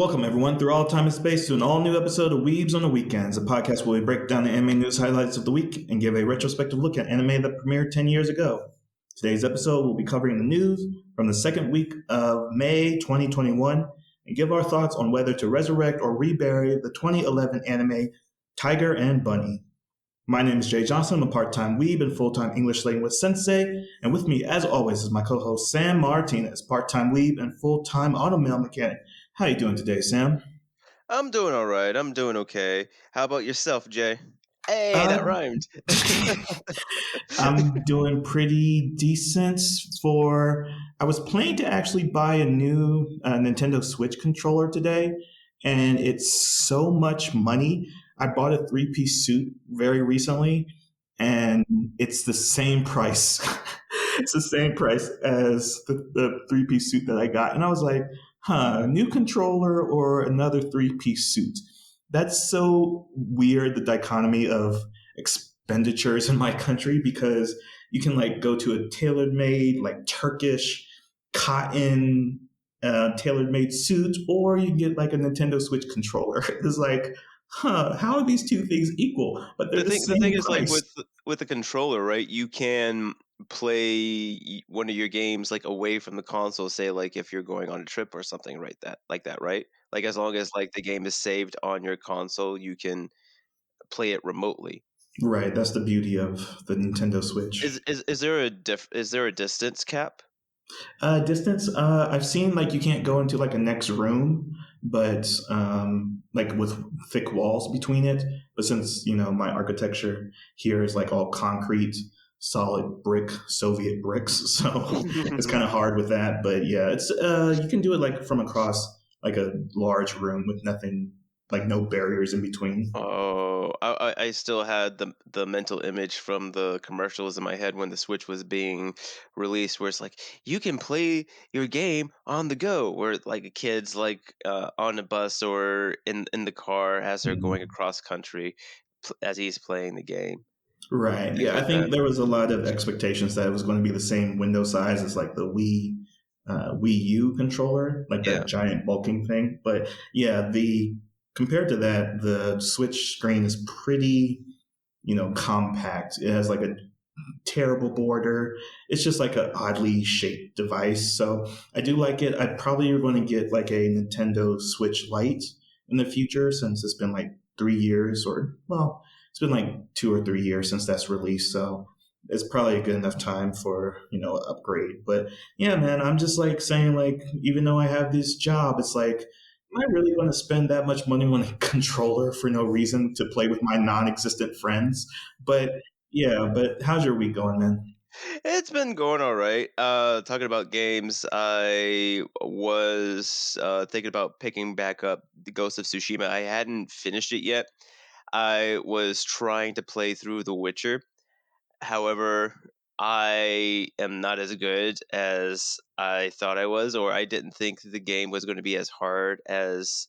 Welcome, everyone, through all time and space to an all new episode of Weebs on the Weekends, a podcast where we break down the anime news highlights of the week and give a retrospective look at anime that premiered 10 years ago. Today's episode will be covering the news from the second week of May 2021 and give our thoughts on whether to resurrect or rebury the 2011 anime Tiger and Bunny. My name is Jay Johnson. I'm a part-time weeb and full-time English language sensei. And with me, as always, is my co-host Sam Martinez, part-time weeb and full-time automail mechanic. How you doing today, Sam? I'm doing all right. I'm doing okay. How about yourself, Jay? Hey, Uh, that rhymed. I'm doing pretty decent for. I was planning to actually buy a new Nintendo Switch controller today, and it's so much money. I bought a three-piece suit very recently, and it's the same price. It's the same price as the three-piece suit that I got. And I was like, a new controller or another three-piece suit. That's so weird, the dichotomy of expenditures in my country, because you can like go to a tailor made like Turkish cotton tailor made suit, or you can get like a Nintendo Switch controller. It's like, how are these two things equal? But they're the the thing, the thing same is, like price. with the controller, right? You can play one of your games like away from the console. Say, like if you're going on a trip or something, right? That, right? Like as long as like the game is saved on your console, you can play it remotely. Right, that's the beauty of the Nintendo Switch. Is there a distance cap? Distance. I've seen like you can't go into like a next room, but like with thick walls between it. But since my architecture here is like all concrete, solid brick, Soviet bricks, so it's kind of hard with that. But yeah, it's you can do it like from across like a large room with nothing, like no barriers in between. Oh, I still had the mental image from the commercials in my head when the Switch was being released, where it's like you can play your game on the go, where like a kid's like on a bus or in the car as they're going Mhm. across country as he's playing the game, Right. things Yeah, I like that. think there was a lot of expectations that it was going to be the same window size as like the Wii U controller, like Yeah. that giant bulking thing. But yeah, the compared to that, the Switch screen is pretty, compact. It has like a terrible border. It's just like an oddly shaped device. So I do like it. I probably going to get like a Nintendo Switch Lite in the future, since it's been like 3 years, or well, it's been like 2 or 3 years since that's released. So it's probably a good enough time for an upgrade. But yeah, man, I'm just like saying, like, even though I have this job, it's like, am I really going to spend that much money on a controller for no reason to play with my non-existent friends? But yeah, but how's your week going, man? It's been going all right. Talking about games, I was thinking about picking back up the Ghost of Tsushima. I hadn't finished it yet. I was trying to play through The Witcher. However, I am not as good as I thought I was, or I didn't think the game was going to be as hard as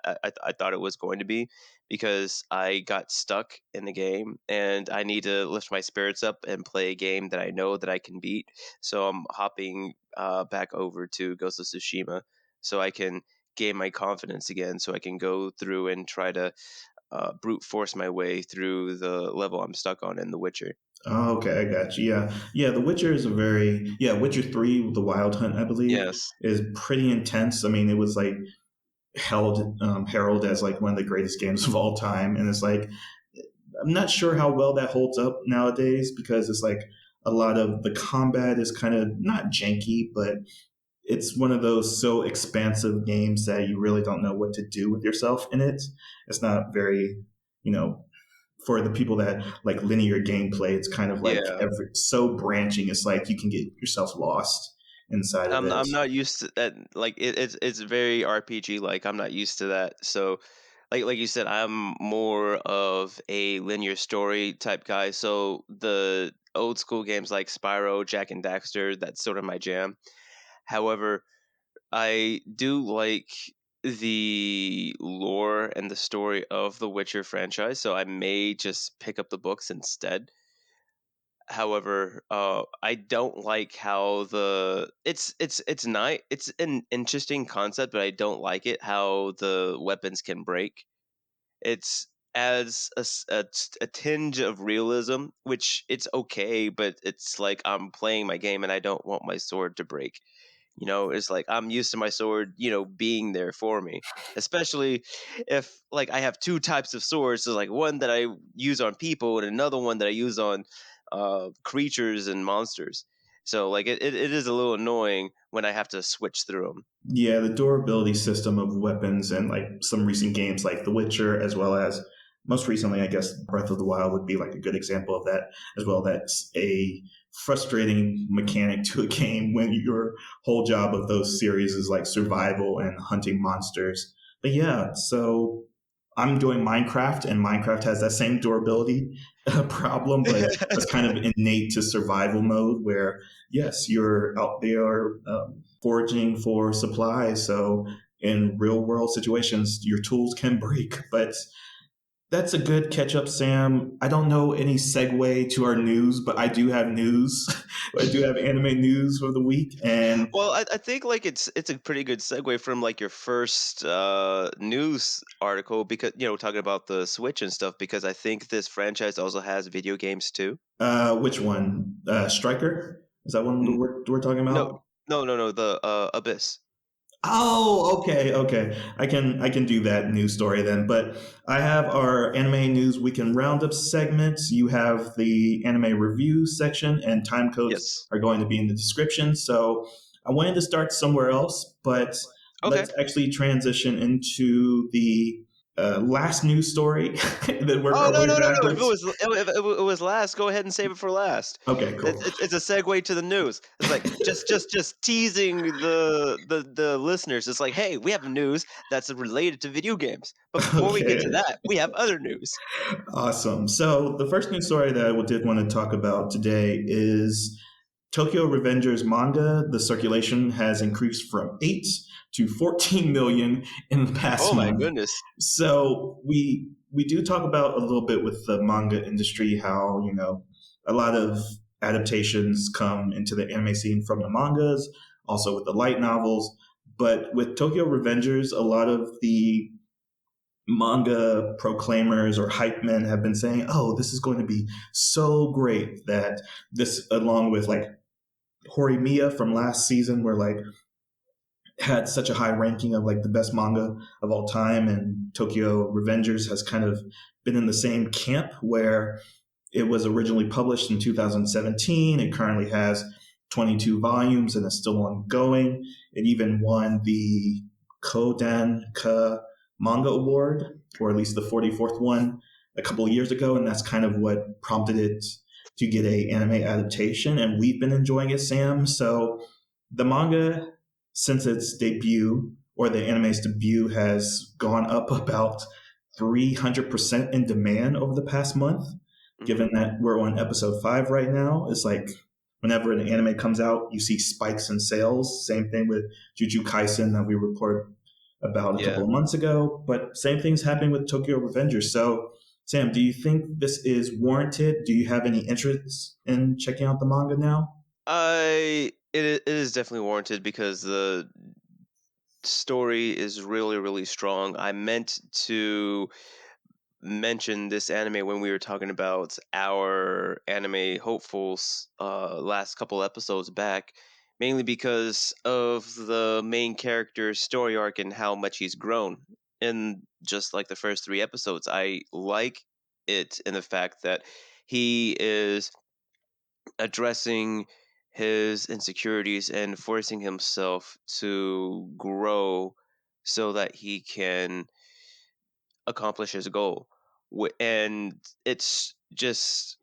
I thought it was going to be, because I got stuck in the game and I need to lift my spirits up and play a game that I know that I can beat. So I'm hopping back over to Ghost of Tsushima so I can gain my confidence again, so I can go through and try to brute force my way through the level I'm stuck on in The Witcher. Oh, okay, I got you. Yeah, yeah. The Witcher is a very Witcher 3, the Wild Hunt, I believe, Yes. is pretty intense. I mean, it was like held heralded as like one of the greatest games of all time, and it's like I'm not sure how well that holds up nowadays, because it's like a lot of the combat is kind of not janky, but it's one of those so expansive games that you really don't know what to do with yourself in it. It's not very, you know, for the people that like linear gameplay, it's kind of like Yeah. so branching. It's like you can get yourself lost inside of it. I'm not used to that. Like it's very RPG like. I'm not used to that. So like you said, I'm more of a linear story type guy. So the old school games like Spyro, Jack and Daxter, that's sort of my jam. However, I do like the lore and the story of the Witcher franchise, so I may just pick up the books instead. However, I don't like how it's nice. It's an interesting concept, but I don't like it how the weapons can break. It's adds a tinge of realism, which it's okay, but it's like I'm playing my game and I don't want my sword to break. It's like I'm used to my sword, being there for me. Especially if like I have two types of swords, so like one that I use on people and another one that I use on creatures and monsters. So like it is a little annoying when I have to switch through them. Yeah, the durability system of weapons and like some recent games like The Witcher, as well as most recently, I guess Breath of the Wild would be like a good example of that as well. That's a frustrating mechanic to a game when your whole job of those series is like survival and hunting monsters. But yeah, so I'm doing Minecraft, and Minecraft has that same durability problem, but that's kind of innate to survival mode where, yes, you're out there foraging for supplies. So in real world situations, your tools can break. But that's a good catch up, Sam. I don't know any segue to our news, but I do have news. I do have anime news for the week. And Well, I think like it's a pretty good segue from like your first news article because talking about the Switch and stuff because I think this franchise also has video games too. which one? Striker? Is that one N- we're talking no, about? no, the Abyss. Oh, okay. I can do that news story then. But I have our anime news weekend roundup segments. You have the anime review section, and time codes Yes. are going to be in the description. So I wanted to start somewhere else, but Okay. let's actually transition into the last news story that work Oh our no way no no no! If backwards. it was last, go ahead and save it for last. Okay, It's cool. it's, it's a segue to the news. It's like just teasing the listeners. It's like, hey, we have news that's related to video games. But before we get to Okay. that, we have other news. Awesome. So the first news story that I did want to talk about today is Tokyo Revengers manga. The circulation has increased from 8 to 14 million in the past Oh my month. goodness. So we do talk about a little bit with the manga industry how, a lot of adaptations come into the anime scene from the mangas, also with the light novels. But with Tokyo Revengers, a lot of the manga proclaimers or hype men have been saying, "Oh, this is going to be so great that this, along with like Horimiya from last season, where like had such a high ranking of like the best manga of all time, and Tokyo Revengers has kind of been in the same camp where it was originally published in 2017. It currently has 22 volumes and is still ongoing. It even won the Kodan Manga Award, or at least the 44th one, a couple of years ago, and that's kind of what prompted it to get a anime adaptation. And we've been enjoying it, Sam. So the manga, since its debut, or the anime's debut, has gone up about 300% in demand over the past month. Hmm. Given that we're on episode 5 right now, it's like whenever an anime comes out, you see spikes in sales. Same thing with Jujutsu Kaisen that we reported about a couple Yeah. of months ago. But same thing's happening with Tokyo Revengers. So, Sam, do you think this is warranted? Do you have any interest in checking out the manga now? It is definitely warranted because the story is really really strong. I meant to mention this anime when we were talking about our anime hopefuls last couple episodes back, mainly because of the main character's story arc and how much he's grown in just like the first 3 episodes. I like it in the fact that he is addressing his insecurities and forcing himself to grow so that he can accomplish his goal. And it's just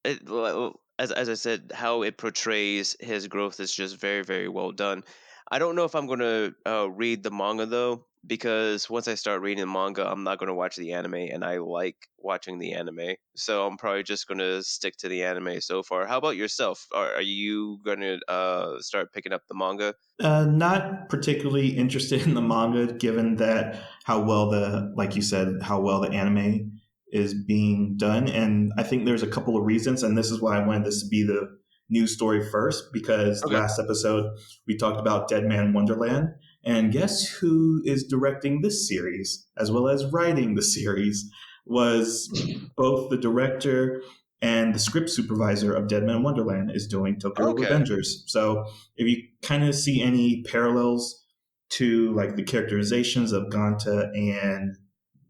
as I said, how it portrays his growth is just very very well done. I don't know if I'm going to read the manga though, because once I start reading the manga, I'm not going to watch the anime, and I like watching the anime, so I'm probably just going to stick to the anime so far. How about yourself? Are you going to start picking up the manga? Not particularly interested in the manga, given that how well the, like you said, how well the anime is being done. And I think there's a couple of reasons. And this is why I wanted this to be the news story first, because Okay. last episode we talked about Dead Man Wonderland. And guess who is directing this series as well as writing the series was both the director and the script supervisor of Dead Man Wonderland is doing Tokyo Okay. Revengers. So if you kind of see any parallels to like the characterizations of Ganta and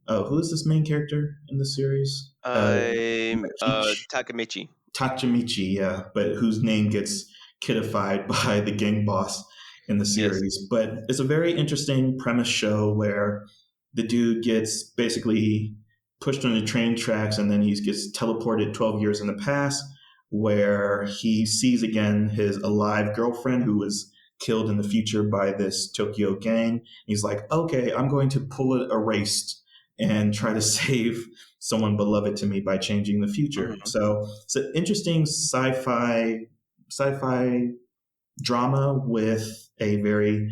who is this main character in the series? I'm Peach Takamichi. Tachimichi, yeah, but whose name gets kiddified by the gang boss in the Yes. series. But it's a very interesting premise show where the dude gets basically pushed on the train tracks and then he gets teleported 12 years in the past, where he sees again his alive girlfriend who was killed in the future by this Tokyo gang. He's like, okay, I'm going to pull it erased and try to save someone beloved to me by changing the future. Mhm. So it's an interesting sci-fi drama with a very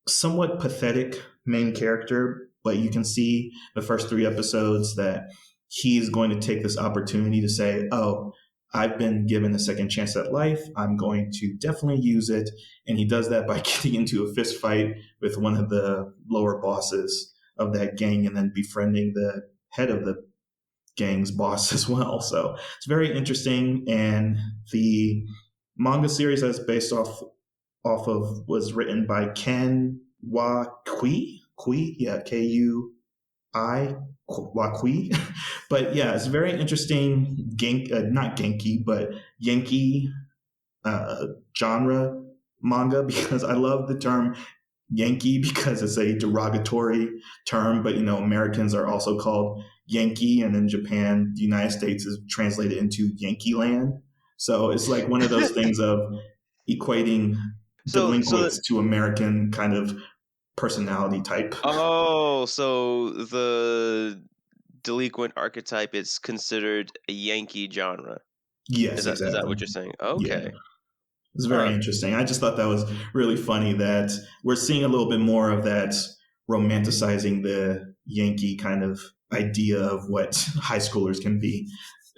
somewhat pathetic main character, but you can see the first 3 episodes that he's going to take this opportunity to say, "Oh, I've been given a second chance at life. I'm going to definitely use it." And he does that by getting into a fist fight with one of the lower bosses of that gang and then befriending the head of the gang's boss as well. So it's very interesting. And the manga series that's based off of was written by Ken Kui, yeah, Kui, Wakui. But yeah, it's very interesting. Not Genki, but Yankee uh, genre manga because I love the term Yankee because it's a derogatory term, but Americans are also called Yankee, and in Japan, the United States is translated into Yankee Land. So it's like one of those things of equating So delinquents to American kind of personality type. so the delinquent archetype is considered a Yankee genre. Yes, Is that exactly. what you're saying? Yeah. Okay. It's very Huh. interesting. I just thought that was really funny that we're seeing a little bit more of that romanticizing the Yankee kind of idea of what high schoolers can be.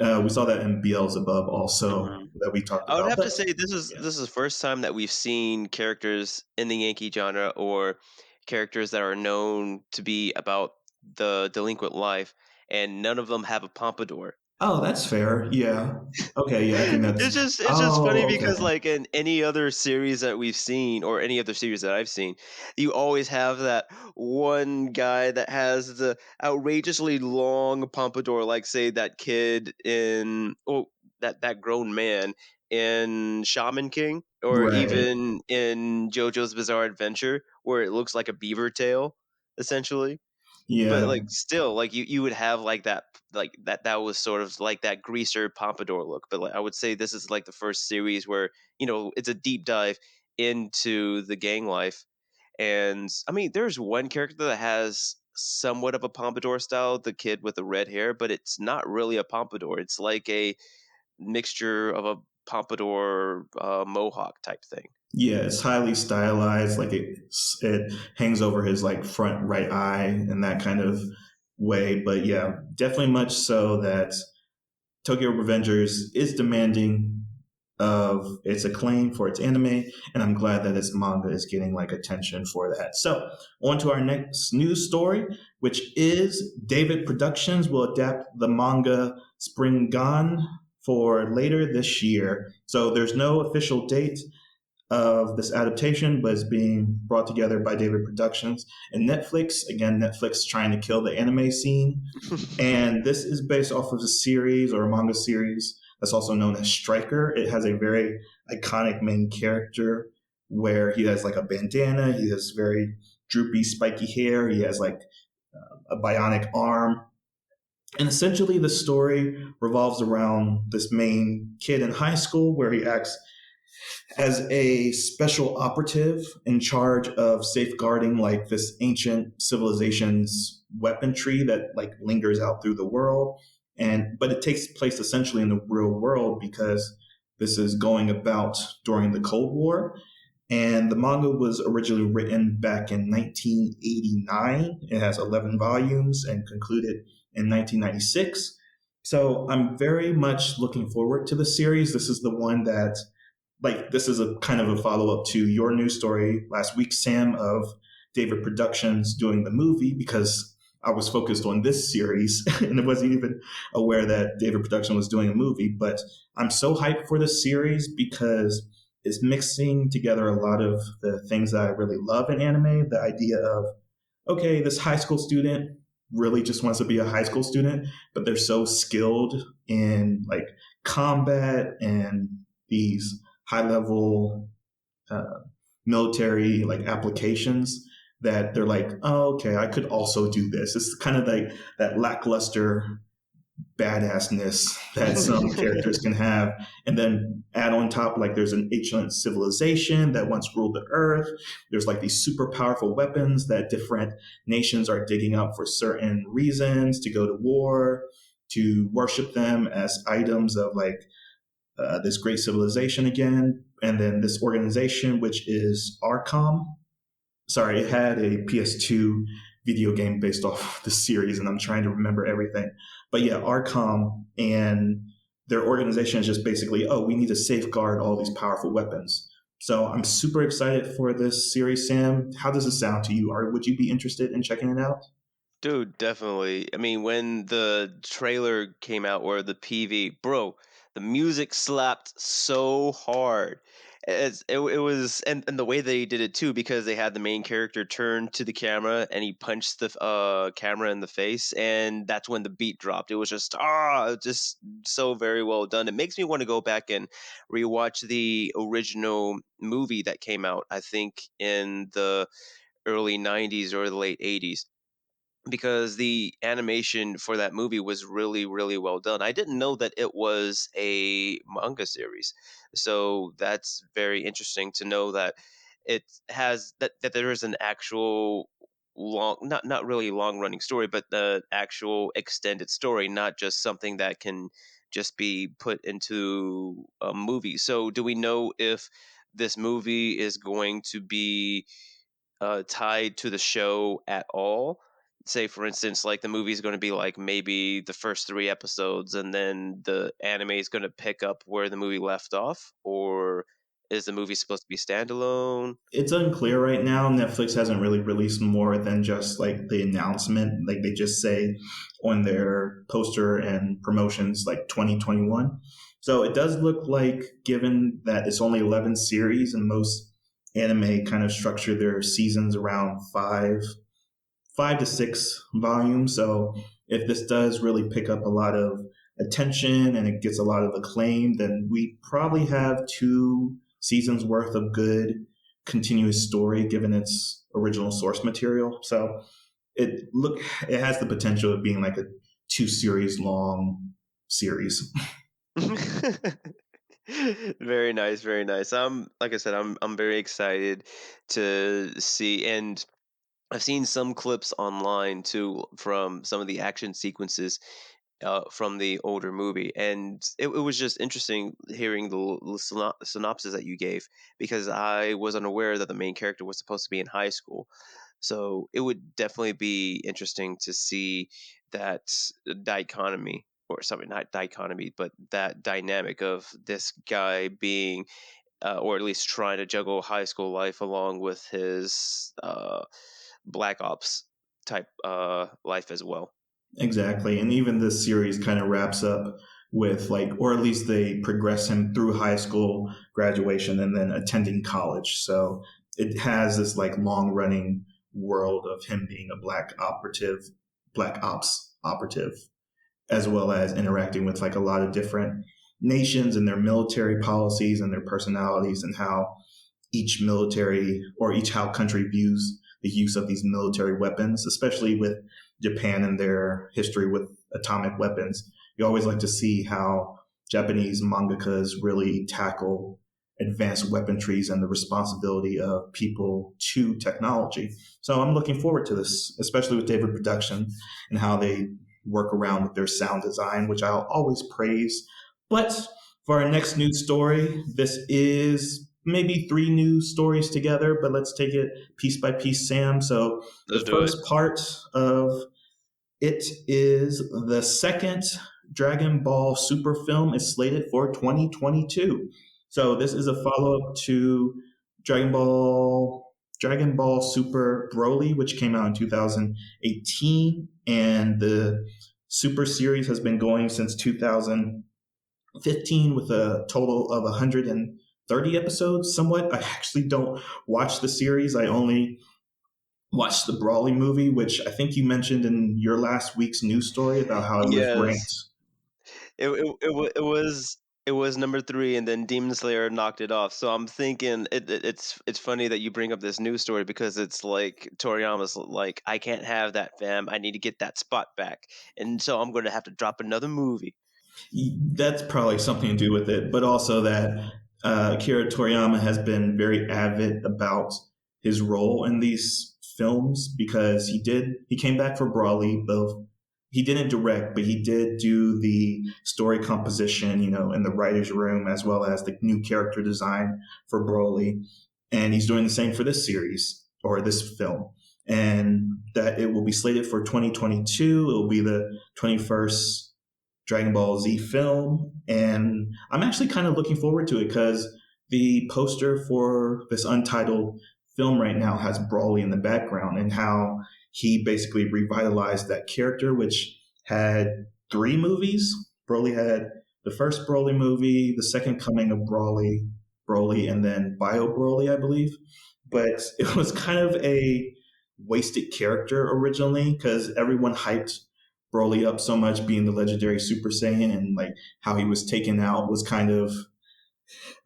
We saw that in Beelzebub also Mhm. that we talked I would about. have But to say yeah. this is the first time that we've seen characters in the Yankee genre or characters that are known to be about the delinquent life, and none of them have a pompadour. Oh, that's fair. Yeah. Okay. Yeah. I think that's. It's just funny Oh, because okay. like in any other series that we've seen or any other series that I've seen, you always have that one guy that has the outrageously long pompadour, like say that kid in that grown man in Shaman King, or Right. even in JoJo's Bizarre Adventure, where it looks like a beaver tail, essentially. But, Yeah. like, still, like, you would have, like, that was sort of like that greaser pompadour look, but, like, I would say this is, like, the first series where, it's a deep dive into the gang life, and, I mean, there's one character that has somewhat of a pompadour style, the kid with the red hair, but it's not really a pompadour, it's like a mixture of a pompadour, mohawk type thing. Yeah, it's highly stylized. Like it hangs over his like front right eye in that kind of way. But yeah, definitely much so that Tokyo Revengers is demanding of its acclaim for its anime, and I'm glad that its manga is getting like attention for that. So on to our next news story, which is David Productions will adapt the manga Spring Gone for later this year. So there's no official date of this adaptation, but it's being brought together by David Productions and Netflix. Again, Netflix trying to kill the anime scene. And this is based off of a series or a manga series that's also known as Striker. It has a very iconic main character where he has like a bandana, he has very droopy, spiky hair, he has like a bionic arm. And essentially, the story revolves around this main kid in high school where he acts as a special operative in charge of safeguarding like this ancient civilization's weaponry that like lingers out through the world. And but it takes place essentially in the real world because this is going about during the Cold War. And the manga was originally written back in 1989. It has 11 volumes and concluded in 1996. So I'm very much looking forward to the series. This is the one that, like, this is a kind of a follow up to your news story last week, Sam, of David Productions doing the movie, because I was focused on this series and I wasn't even aware that David Production was doing a movie. But I'm so hyped for this series because it's mixing together a lot of the things that I really love in anime. The idea of, okay, this high school student really just wants to be a high school student, but they're so skilled in like combat and these high level uh, military like applications that they're like, oh, okay, I could also do this. It's kind of like that lackluster badassness that some characters can have. And then add on top, like there's an ancient civilization that once ruled the earth. There's like these super powerful weapons that different nations are digging up for certain reasons, to go to war, to worship them as items of like this great civilization again. And then this organization, which is Arcom. Sorry, it had a PS2 video game based off the series, and I'm trying to remember everything. But yeah, Arcom and their organization is just basically, oh, we need to safeguard all these powerful weapons. So I'm super excited for this series, Sam. How does it sound to you? Or would you be interested in checking it out? Dude, definitely. I mean, when the trailer came out or the PV, bro, the music slapped so hard. It was, and the way they did it too, because they had the main character turn to the camera and he punched the camera in the face, and that's when the beat dropped. It was just so very well done. It makes me want to go back and rewatch the original movie that came out, I think in the early 90s or the late 80s, because the animation for that movie was really, really well done. I didn't know that it was a manga series. So that's very interesting to know that it has that there is an actual long, not really long running story, but the actual extended story, not just something that can just be put into a movie. So do we know if this movie is going to be tied to the show at all? Say, for instance, like the movie is going to be like maybe the first three episodes, and then the anime is going to pick up where the movie left off, or is the movie supposed to be standalone? It's unclear right now. Netflix hasn't really released more than just like the announcement. Like they just say on their poster and promotions like 2021. So it does look like, given that it's only 11 series and most anime kind of structure their seasons around five to six volumes. So if this does really pick up a lot of attention and it gets a lot of acclaim, then we probably have 2 seasons worth of good continuous story given its original source material. So it has the potential of being like a 2 series long series. Very nice, very nice. Like I said, I'm very excited to see, and I've seen some clips online too from some of the action sequences from the older movie, and it was just interesting hearing the synopsis that you gave, because I was unaware that the main character was supposed to be in high school. So it would definitely be interesting to see that dichotomy, or something, not dichotomy, but that dynamic of this guy being, or at least trying to juggle high school life along with his black ops type life as well. Exactly. And even this series kind of wraps up with like, or at least they progress him through high school graduation and then attending college. So it has this like long running world of him being a black ops operative, as well as interacting with like a lot of different nations and their military policies and their personalities, and how each military or each how country views the use of these military weapons, especially with Japan and their history with atomic weapons. You always like to see how Japanese mangakas really tackle advanced weaponries and the responsibility of people to technology. So I'm looking forward to this, especially with David Production and how they work around with their sound design, which I'll always praise. But for our next news story, this is maybe 3 news stories together, but let's take it piece by piece, Sam. So the Let's do it. first part of It is the second Dragon Ball Super film is slated for 2022. So this is a follow-up to Dragon Ball Dragon Ball Super Broly, which came out in 2018, and the Super series has been going since 2015 with a total of 130 episodes. Somewhat, I actually don't watch the series. I only watched the Brawley movie, which I think you mentioned in your last week's news story about how it was ranked. Yes, it was number 3, and then Demon Slayer knocked it off. So I'm thinking it's funny that you bring up this news story because it's like Toriyama's like, I can't have that, fam. I need to get that spot back, and so I'm going to have to drop another movie. That's probably something to do with it, but also that Akira Toriyama has been very avid about his role in these films because he came back for Brawley. Both he didn't direct, but he did do the story composition, in the writers' room as well as the new character design for Broly, and he's doing the same for this series or this film. And that it will be slated for 2022. It will be the 21st Dragon Ball Z film, and I'm actually kind of looking forward to it because the poster for this untitled film right now has Broly in the background and how he basically revitalized that character, which had three movies. Broly had the first Broly movie, the second coming of Broly, and then Bio Broly, I believe. But it was kind of a wasted character originally because everyone hyped Broly up so much being the legendary Super Saiyan and like how he was taken out was kind of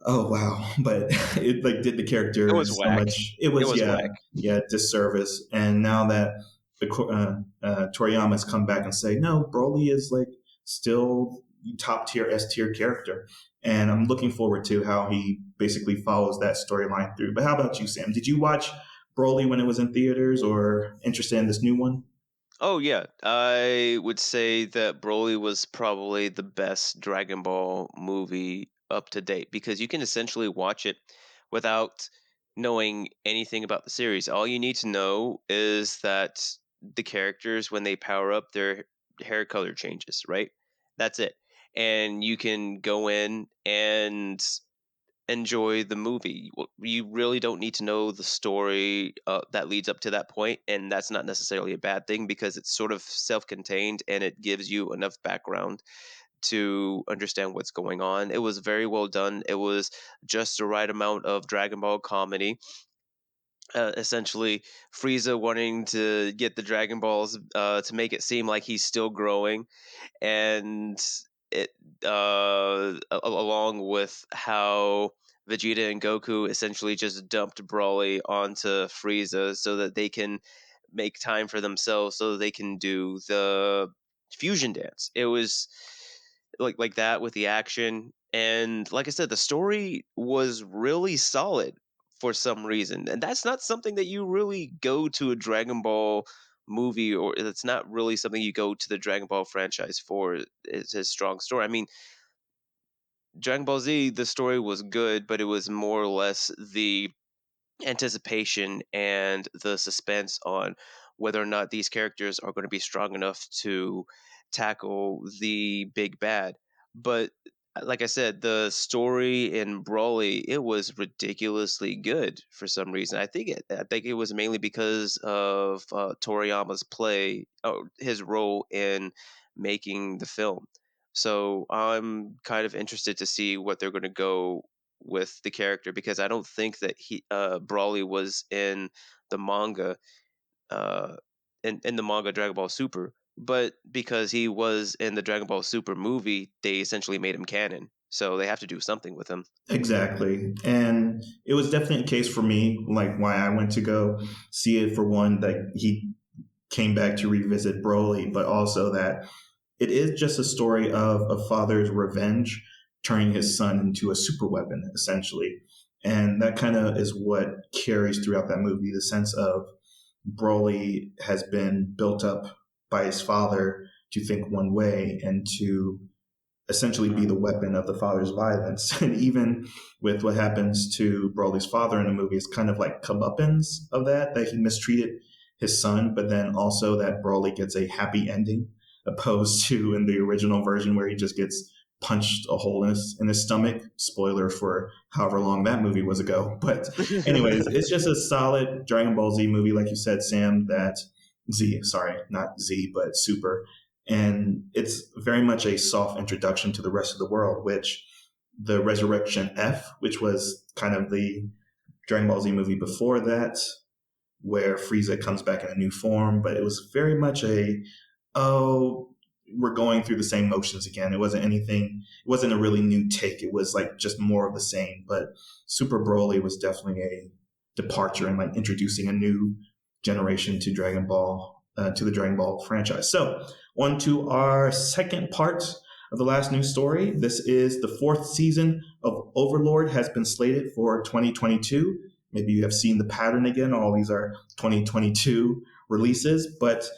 oh wow, but it like did the It character was so whack. much. It It was was whack. yeah disservice. And now that the Toriyama's come back and say no, Broly is like still top tier S tier character, and I'm looking forward to how he basically follows that storyline through. But how about you, Sam? Did you watch Broly when it was in theaters, or interested in this new one? Oh yeah, I would say that Broly was probably the best Dragon Ball movie up to date because you can essentially watch it without knowing anything about the series. All you need to know is that the characters, when they power up, their hair color changes, right? That's it. And you can go in and enjoy the movie. You really don't need to know the story that leads up to that point, and that's not necessarily a bad thing because it's sort of self-contained and it gives you enough background to understand what's going on. It was very well done. It was just the right amount of Dragon Ball comedy. Essentially, Frieza wanting to get the Dragon Balls to make it seem like he's still growing, and it along with how Vegeta and Goku essentially just dumped Broly onto Frieza so that they can make time for themselves so they can do the fusion dance. It was like that with the action, and like I said, the story was really solid for some reason. And that's not something that you really go to a Dragon Ball movie, or it's not really something you go to the Dragon Ball franchise for. It's his strong story. I mean, Dragon Ball Z, the story was good, but it was more or less the anticipation and the suspense on whether or not these characters are going to be strong enough to tackle the big bad. But like I said, the story in Broly, it was ridiculously good for some reason. I think it was mainly because of Toriyama's play, or his role in making the film. So I'm kind of interested to see what they're going to go with the character because I don't think that Brawly was in the manga uh in the manga Dragon Ball Super, but because he was in the Dragon Ball Super movie, they essentially made him canon. So they have to do something with him. Exactly. And it was definitely a case for me, like why I went to go see it for one, that he came back to revisit Broly, but also that it is just a story of a father's revenge turning his son into a super weapon, essentially. And that kind of is what carries throughout that movie, the sense of Broly has been built up by his father to think one way and to essentially be the weapon of the father's violence. And even with what happens to Broly's father in the movie, it's kind of like comeuppance of that he mistreated his son, but then also that Broly gets a happy ending, opposed to in the original version where he just gets punched a hole in his stomach. Spoiler for however long that movie was ago. But anyways, it's just a solid Dragon Ball Z movie, like you said, Sam. That Z, sorry, not Z, but Super, and it's very much a soft introduction to the rest of the world, which the Resurrection F, which was kind of the Dragon Ball Z movie before that, where Frieza comes back in a new form, but it was very much oh, we're going through the same motions again. It wasn't anything, it wasn't a really new take. It was like just more of the same. But Super Broly was definitely a departure and like introducing a new generation to Dragon Ball, to the Dragon Ball franchise. So, on to our second part of the last news story. This is the fourth season of Overlord has been slated for 2022. Maybe you have seen the pattern again. All these are 2022 releases, but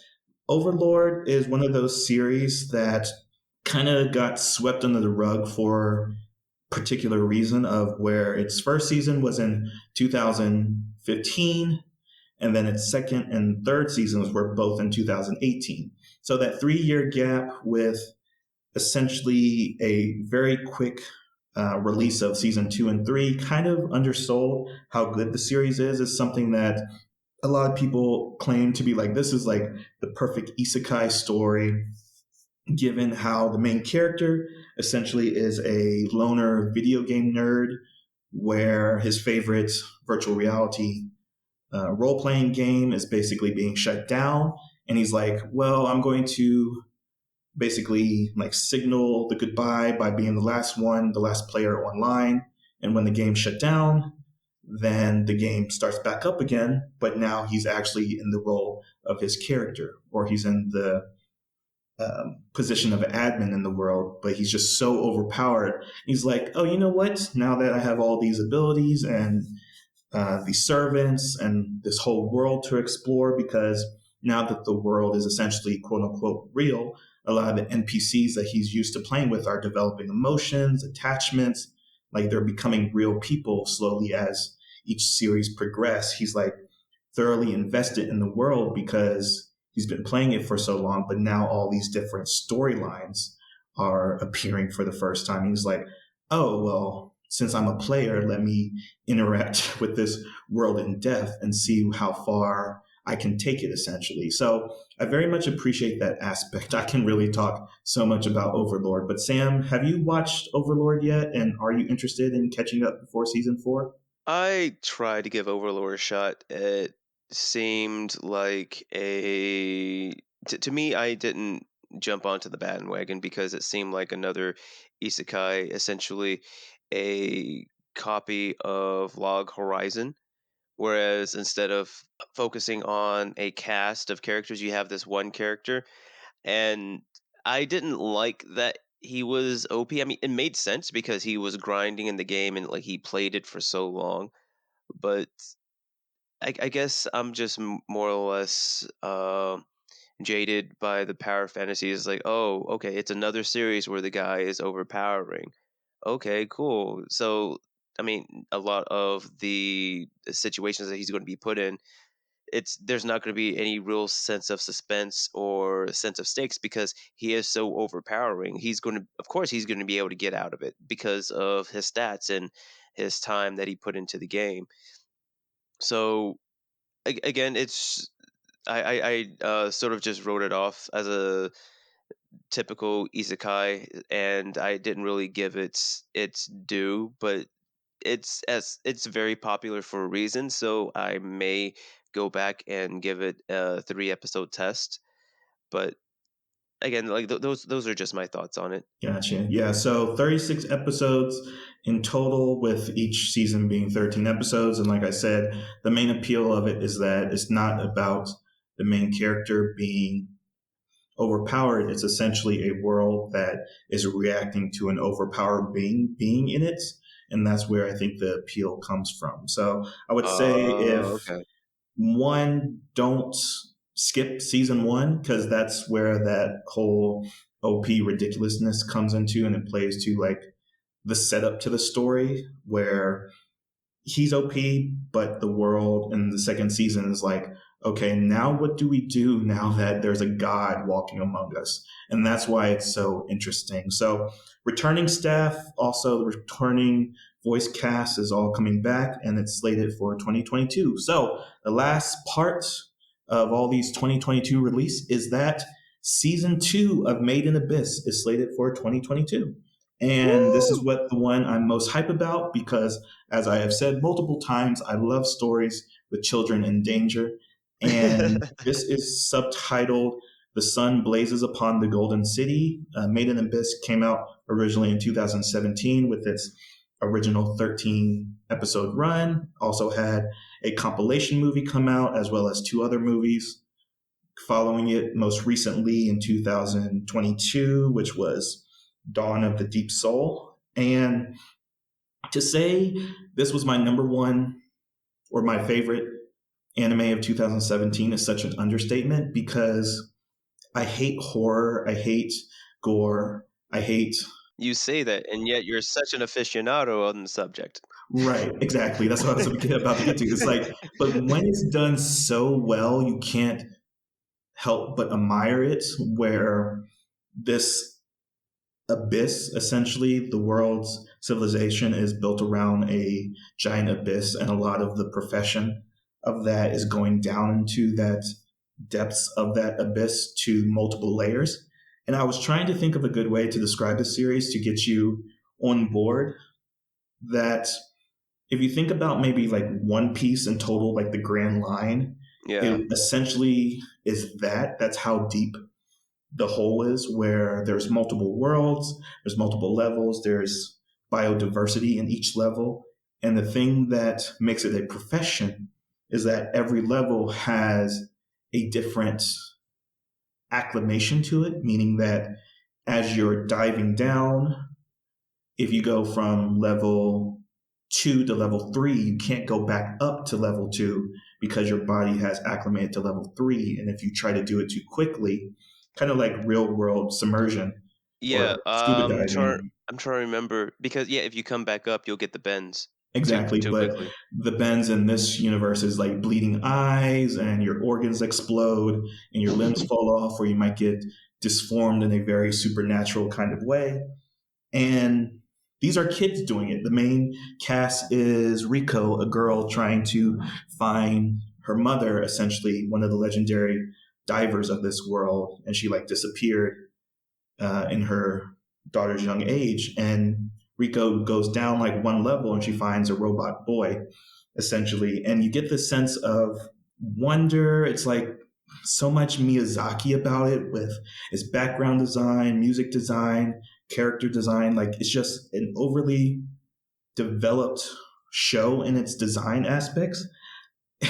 Overlord is one of those series that kind of got swept under the rug for particular reason of where its first season was in 2015 and then its second and third seasons were both in 2018. So that 3 year gap with essentially a very quick release of season 2 and 3 kind of undersold how good the series is something that a lot of people claim to be like, this is like the perfect isekai story, given how the main character essentially is a loner video game nerd, where his favorite virtual reality role playing game is basically being shut down. And he's like, well, I'm going to basically like signal the goodbye by being the last one, the last player online. And when the game shut down, then the game starts back up again, but now he's actually in the role of his character, or he's in the position of an admin in the world, but he's just so overpowered. He's like, oh, you know what? Now that I have all these abilities and these servants and this whole world to explore, because now that the world is essentially quote unquote real, a lot of the NPCs that he's used to playing with are developing emotions, attachments, like they're becoming real people slowly as each series progress. He's like thoroughly invested in the world because he's been playing it for so long, but now all these different storylines are appearing for the first time. He's like, oh, well, since I'm a player, let me interact with this world in depth and see how far I can take it, essentially. So I very much appreciate that aspect. I can really talk so much about Overlord. But Sam, have you watched Overlord yet? And are you interested in catching up before season 4? I tried to give Overlord a shot. It seemed like to me, I didn't jump onto the bandwagon because it seemed like another isekai, essentially a copy of Log Horizon. Whereas instead of focusing on a cast of characters, you have this one character. And I didn't like that he was OP. I mean, it made sense because he was grinding in the game and like he played it for so long. But I guess I'm just more or less jaded by the power fantasy. It's like, oh, okay, it's another series where the guy is overpowering. Okay, cool. So, I mean, a lot of the situations that he's going to be put in, there's not going to be any real sense of suspense or sense of stakes because he is so overpowering. He's going to, of course, he's going to be able to get out of it because of his stats and his time that he put into the game. So again, it's I sort of just wrote it off as a typical isekai, and I didn't really give its due. But it's very popular for a reason, so I may go back and give it a 3 episode test. But again, like those are just my thoughts on it. Gotcha. Yeah. So 36 episodes in total, with each season being 13 episodes. And like I said, the main appeal of it is that it's not about the main character being overpowered. It's essentially a world that is reacting to an overpowered being in it. And that's where I think the appeal comes from. So I would say if Okay. one, don't skip season 1, because that's where that whole OP ridiculousness comes into, and it plays to like the setup to the story where he's OP, but the world in the second season is like, okay, now what do we do now that there's a God walking among us? And that's why it's so interesting. So, returning staff, also returning voice cast is all coming back, and it's slated for 2022. So, the last part of all these 2022 release is that season 2 of Made in Abyss is slated for 2022. And this is Woo! what the one I'm most hype about because, as I have said multiple times, I love stories with children in danger. And this is subtitled The Sun Blazes Upon the Golden City. Made in Abyss came out originally in 2017 with its original 13 episode run. Also had a compilation movie come out, as well as two other movies following it, most recently in 2022, which was Dawn of the Deep Soul. And to say this was my number one or my favorite anime of 2017 is such an understatement because I hate horror, I hate gore, I hate. You say that, and yet you're such an aficionado on the subject. Right, exactly. That's what I was about to get to. It's like, but when it's done so well, you can't help but admire it. Where this abyss, essentially, the world's civilization is built around a giant abyss, and a lot of the profession of that is going down into that depths of that abyss to multiple layers. And I was trying to think of a good way to describe the series to get you on board. That if you think about maybe like One Piece in total, like the Grand Line, Yeah. it essentially is that. That's how deep the whole is, where there's multiple worlds, there's multiple levels, there's biodiversity in each level. And the thing that makes it a profession is that every level has a different acclimation to it, meaning that as you're diving down, if you go from level 2 to level 3, you can't go back up to level 2 because your body has acclimated to level 3. And if you try to do it too quickly, kind of like real world submersion Yeah, or scuba diving. I'm trying to remember because, yeah, if you come back up, you'll get the bends Exactly. too But quickly. the bends in this universe is like bleeding eyes and your organs explode and your limbs fall off, or you might get disformed in a very supernatural kind of way. And these are kids doing it. The main cast is Rico, a girl trying to find her mother, essentially one of the legendary divers of this world, and she like disappeared in her daughter's young age. And Rico goes down like one level, and she finds a robot boy, essentially, and you get this sense of wonder. It's like so much Miyazaki about it with its background design, music design, character design. Like it's just an overly developed show in its design aspects.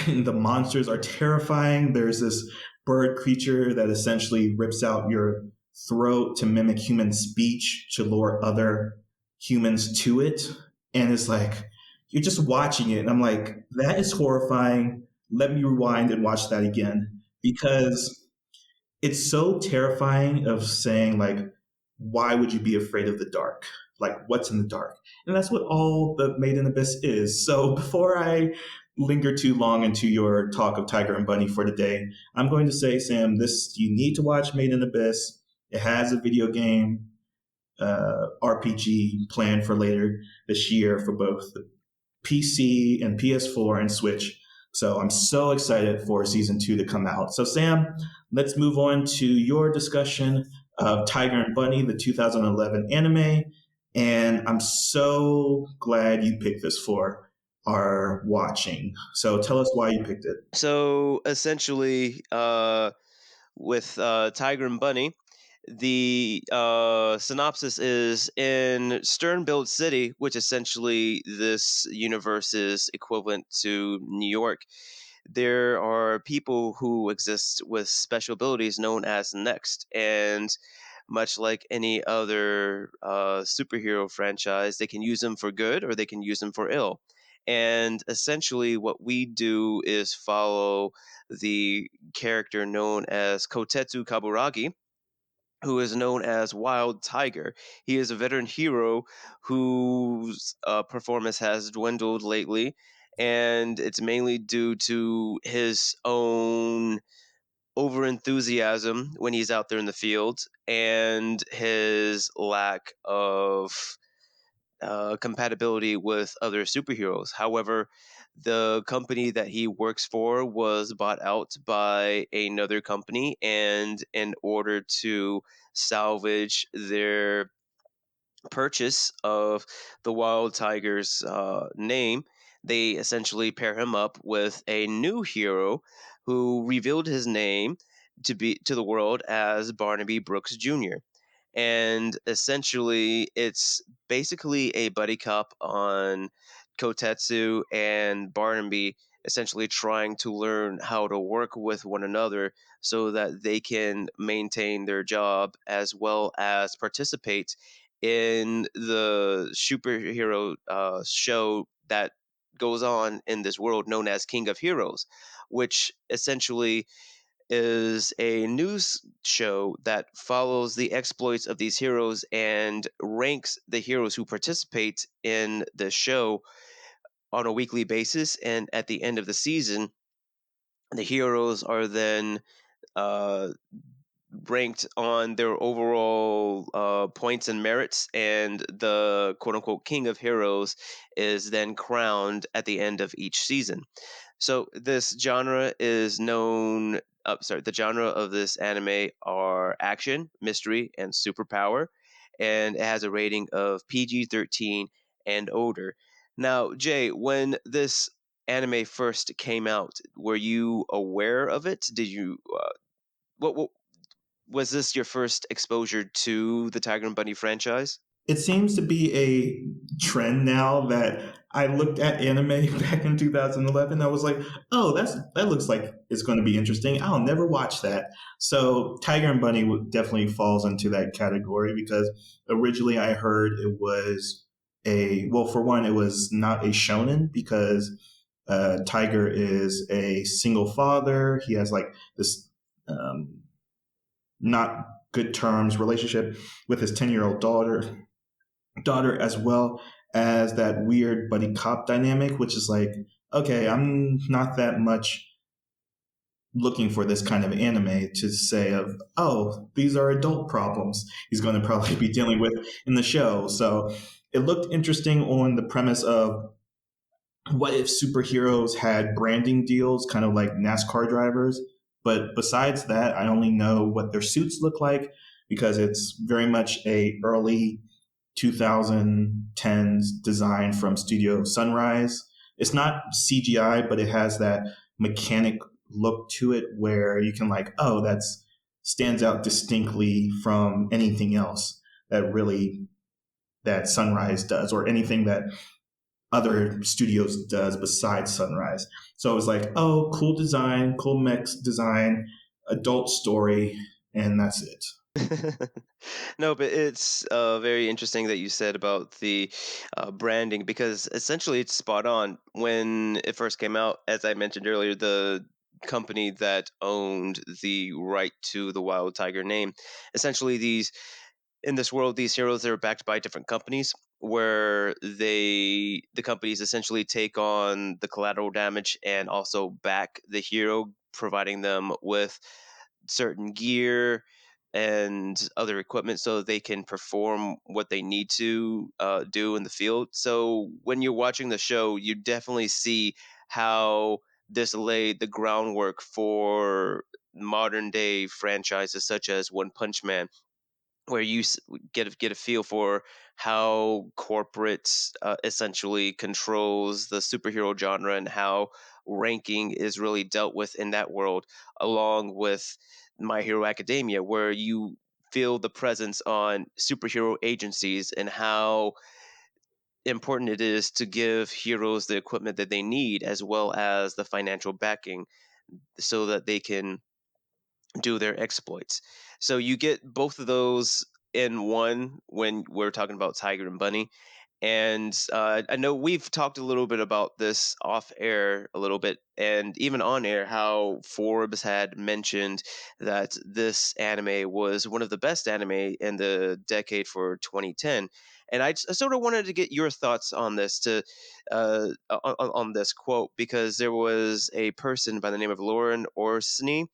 And the monsters are terrifying. There's this bird creature that essentially rips out your throat to mimic human speech to lure other humans to it. And it's like, you're just watching it. And I'm like, that is horrifying. Let me rewind and watch that again because it's so terrifying of saying like, why would you be afraid of the dark? Like what's in the dark? And that's what all the Made in Abyss is. So before I linger too long into your talk of Tiger and Bunny for today, I'm going to say, Sam, this you need to watch Made in Abyss. It has a video game RPG planned for later this year for both the PC and PS4 and Switch. So I'm so excited for season 2 to come out. So Sam, let's move on to your discussion of Tiger and Bunny, the 2011 anime. And I'm so glad you picked this for our watching. So tell us why you picked it. So essentially, with Tiger and Bunny, the synopsis is in Sternbilt City, which essentially this universe's equivalent to New York. There are people who exist with special abilities known as Next, and much like any other superhero franchise, they can use them for good or they can use them for ill. And essentially, what we do is follow the character known as Kotetsu Kaburagi, who is known as Wild Tiger. He is a veteran hero whose performance has dwindled lately, and it's mainly due to his own over enthusiasm when he's out there in the field and his lack of compatibility with other superheroes. However, the company that he works for was bought out by another company, and in order to salvage their purchase of the Wild Tiger's name, they essentially pair him up with a new hero who revealed his name to the world as Barnaby Brooks Jr. And essentially, it's basically a buddy cop on Kotetsu and Barnaby essentially trying to learn how to work with one another so that they can maintain their job as well as participate in the superhero show that goes on in this world known as King of Heroes, which essentially is a news show that follows the exploits of these heroes and ranks the heroes who participate in the show on a weekly basis. And at the end of the season, the heroes are then uh, ranked on their overall points and merits, and the quote unquote king of heroes is then crowned at the end of each season. So this genre is known. Sorry, the genre of this anime are action, mystery, and superpower, and it has a rating of PG-13 and older. Now, Jay, when this anime first came out, were you aware of it? Did you what was this your first exposure to the Tiger and Bunny franchise? It seems to be a trend now that I looked at anime back in 2011. I was like, oh, that looks like it's going to be interesting. I'll never watch that. So Tiger and Bunny definitely falls into that category because originally I heard it was well, for one, it was not a shonen because Tiger is a single father. He has like this um, not good terms relationship with his 10-year-old daughter, as well as that weird buddy cop dynamic, which is like, okay, I'm not that much looking for this kind of anime to say of, oh, these are adult problems he's going to probably be dealing with in the show. So it looked interesting on the premise of what if superheroes had branding deals, kind of like NASCAR drivers. But besides that, I only know what their suits look like because it's very much a early 2010s design from Studio Sunrise. It's not CGI, but it has that mechanic look to it where you can like, oh, that's stands out distinctly from anything else that Sunrise does or anything that other studios does besides Sunrise. So it was like, oh, cool design, cool mix design, adult story, and that's it. No, but it's very interesting that you said about the branding because essentially it's spot on. When it first came out, as I mentioned earlier, the company that owned the right to the Wild Tiger name, essentially these in this world, these heroes are backed by different companies where the companies essentially take on the collateral damage and also back the hero, providing them with certain gear and other equipment so they can perform what they need to do in the field. So when you're watching the show, you definitely see how this laid the groundwork for modern day franchises such as One Punch Man, where you get a feel for how corporate essentially controls the superhero genre and how ranking is really dealt with in that world, along with My Hero Academia, where you feel the presence on superhero agencies and how important it is to give heroes the equipment that they need as well as the financial backing so that they can do their exploits. So you get both of those in one when we're talking about Tiger and Bunny. And I know we've talked a little bit about this off air a little bit, and even on air, how Forbes had mentioned that this anime was one of the best anime in the decade for 2010. And I sort of wanted to get your thoughts on this on this quote, because there was a person by the name of Lauren Orsini,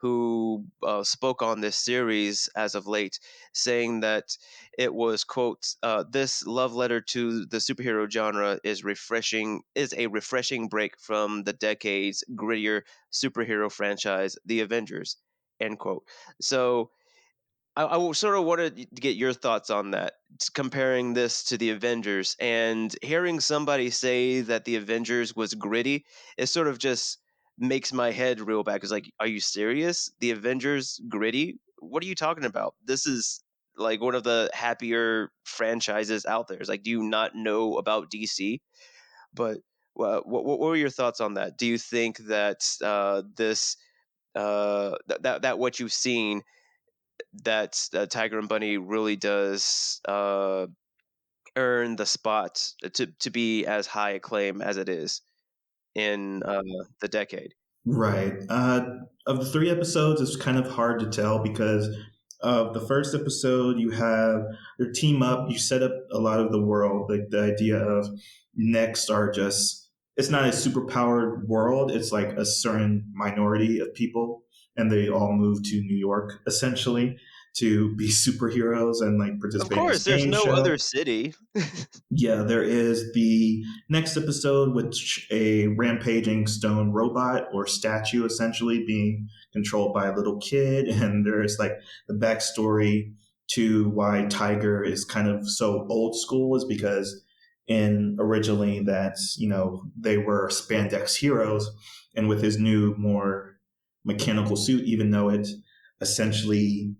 who spoke on this series as of late, saying that it was, quote, "This love letter to the superhero genre is a refreshing break from the decade's grittier superhero franchise, The Avengers," end quote. So sort of wanted to get your thoughts on that, comparing this to the Avengers, and hearing somebody say that the Avengers was gritty. It sort of just makes my head reel back. It's like, are you serious? The Avengers gritty? What are you talking about? This is like one of the happier franchises out there. It's like, do you not know about DC? But what were your thoughts on that? Do you think that that what you've seen, that Tiger and Bunny really does earn the spot to be as high acclaim as it is in the decade? Right. Of the three episodes, it's kind of hard to tell because of the first episode, you have their team up, you set up a lot of the world, like the idea of next are just, it's not a superpowered world, it's like a certain minority of people, and they all move to New York essentially to be superheroes and like Of participate in this course, there's game no show. other city. Yeah, there is the next episode, which a rampaging stone robot or statue essentially being controlled by a little kid. And there's like the backstory to why Tiger is kind of so old school is because in originally that's, they were spandex heroes. And with his new, more mechanical suit, even though it essentially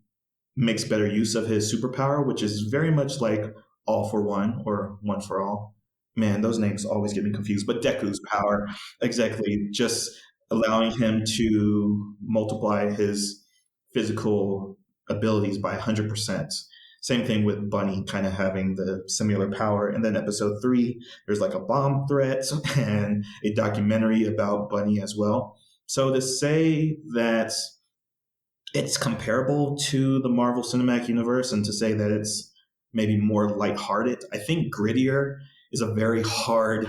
makes better use of his superpower, which is very much like All for One or One for All. Man, those names always get me confused. But Deku's power, exactly, just allowing him to multiply his physical abilities by 100%. Same thing with Bunny kind of having the similar power. And then episode 3, there's like a bomb threat and a documentary about Bunny as well. So to say that it's comparable to the Marvel Cinematic Universe and to say that it's maybe more lighthearted. I think grittier is a very hard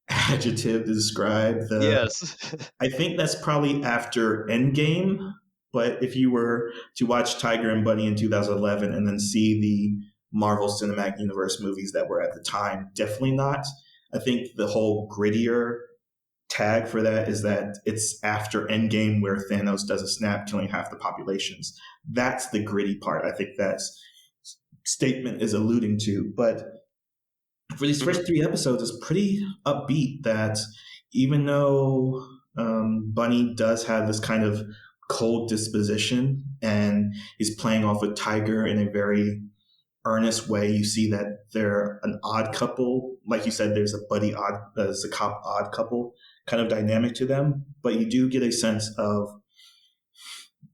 adjective to describe the. Yes. I think that's probably after Endgame, but if you were to watch Tiger and Bunny in 2011 and then see the Marvel Cinematic Universe movies that were at the time, definitely not. I think the whole grittier tag for that is that it's after Endgame where Thanos does a snap, killing half the populations. That's the gritty part. I think that's statement is alluding to. But for these Hmm. first 3 episodes, it's pretty upbeat. That even though Bunny does have this kind of cold disposition and he's playing off a Tiger in a very earnest way, you see that they're an odd couple. Like you said, there's a there's a cop odd couple kind of dynamic to them, but you do get a sense of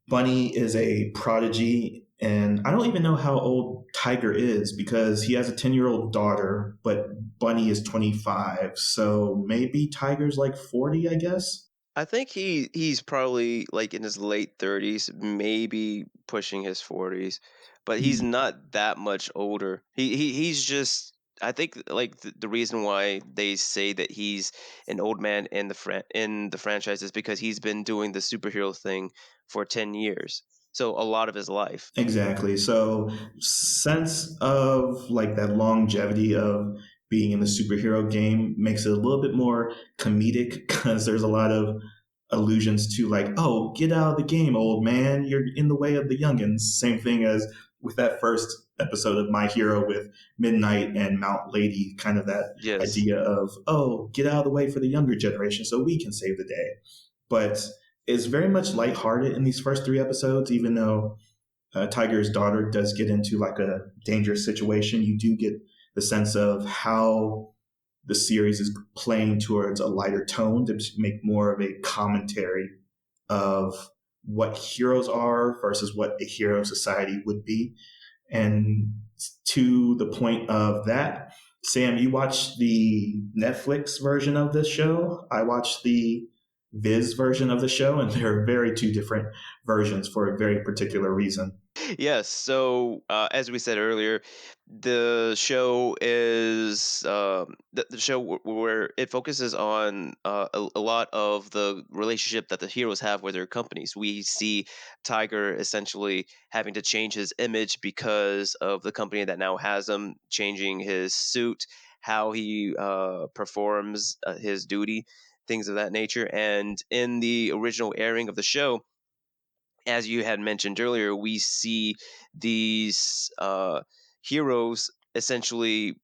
Bunny is a prodigy. And I don't even know how old Tiger is because he has a 10-year-old daughter, but Bunny is 25. So maybe Tiger's like 40, I guess. I think he's probably like in his late 30s, maybe pushing his 40s, but he's not that much older. He's just, I think, like the reason why they say that he's an old man in the franchise is because he's been doing the superhero thing for 10 years. So a lot of his life. Exactly. So sense of like that longevity of being in the superhero game makes it a little bit more comedic because there's a lot of allusions to like, oh, get out of the game, old man. You're in the way of the youngins. Same thing as with that first episode of My Hero with Midnight and Mount Lady, kind of that Yes. idea of, oh, get out of the way for the younger generation so we can save the day. But it's very much lighthearted in these first 3 episodes, even though Tiger's daughter does get into like a dangerous situation. You do get the sense of how the series is playing towards a lighter tone to make more of a commentary of what heroes are versus what a hero society would be. And to the point of that, Sam, you watched the Netflix version of this show. I watched the Viz version of the show, and they're very two different versions for a very particular reason. Yes. So, as we said earlier, the show is the show where it focuses on a lot of the relationship that the heroes have with their companies. We see Tiger essentially having to change his image because of the company that now has him, changing his suit, how he performs his duty, things of that nature. And in the original airing of the show, as you had mentioned earlier, we see these heroes essentially